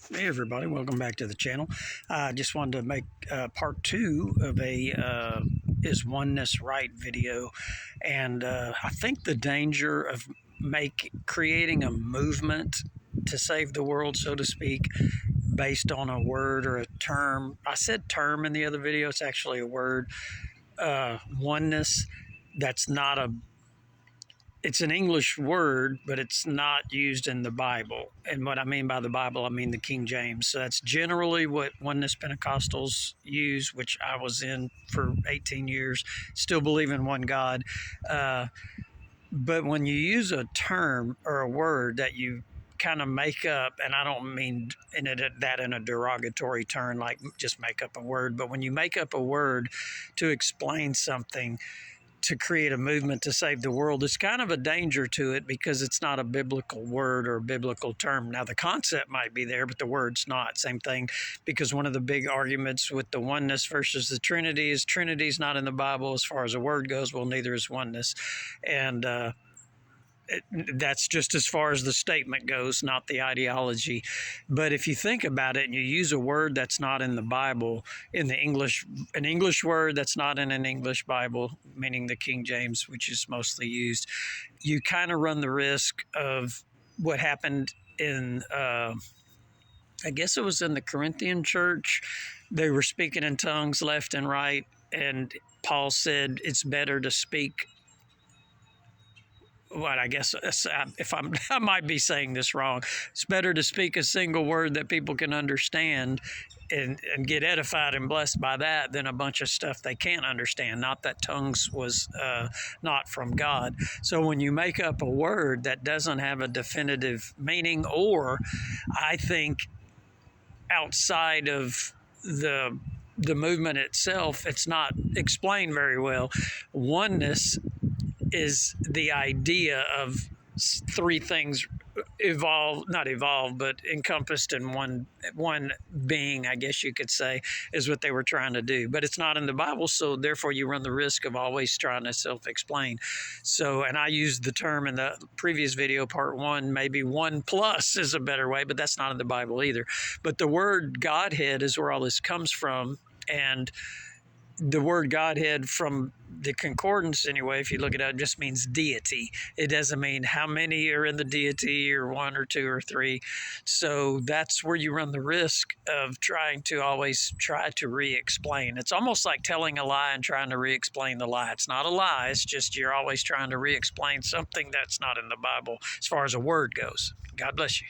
Hey everybody, welcome back to the channel. I just wanted to make part two of a Is Oneness Right video. And I think the danger of creating a movement to save the world, so to speak, based on a word or a term. I said term in the other video, it's actually a word. Oneness, that's not a it's an English word, but it's not used in the Bible. And what I mean by the Bible, I mean the King James. So that's generally what Oneness Pentecostals use, which I was in for 18 years, still believe in one God. But when you use a term or a word that you kind of make up, and I don't mean that in a derogatory term, like just make up a word, but when you make up a word to explain something, to create a movement to save the world, it's kind of a danger to it because it's not a biblical word or a biblical term. Now, the concept might be there, but the word's not. Same thing, because one of the big arguments with the oneness versus the Trinity is Trinity's not in the Bible as far as a word goes. Well, neither is oneness. And that's just as far as the statement goes, not the ideology. But if you think about it and you use a word that's not in the Bible, an English word that's not in an English Bible, meaning the King James, which is mostly used, you kind of run the risk of what happened in, I guess it was in the Corinthian church. They were speaking in tongues left and right, and Paul said it's better to speak I guess I might be saying this wrong. It's better to speak a single word that people can understand and get edified and blessed by that than a bunch of stuff they can't understand. Not that tongues was not from God. So when you make up a word that doesn't have a definitive meaning, or I think outside of the movement itself, it's not explained very well. Oneness is the idea of three things not evolved, but encompassed in one being, I guess you could say, is what they were trying to do. But it's not in the Bible, so therefore you run the risk of always trying to self-explain. So, and I used the term in the previous video, part one, maybe one plus is a better way, but that's not in the Bible either. But the word Godhead is where all this comes from, and the word Godhead from the concordance, anyway, if you look it up, just means deity. It doesn't mean how many are in the deity or one or two or three. So that's where you run the risk of trying to always try to re-explain. It's almost like telling a lie and trying to re-explain the lie. It's not a lie. It's just you're always trying to re-explain something that's not in the Bible as far as a word goes. God bless you.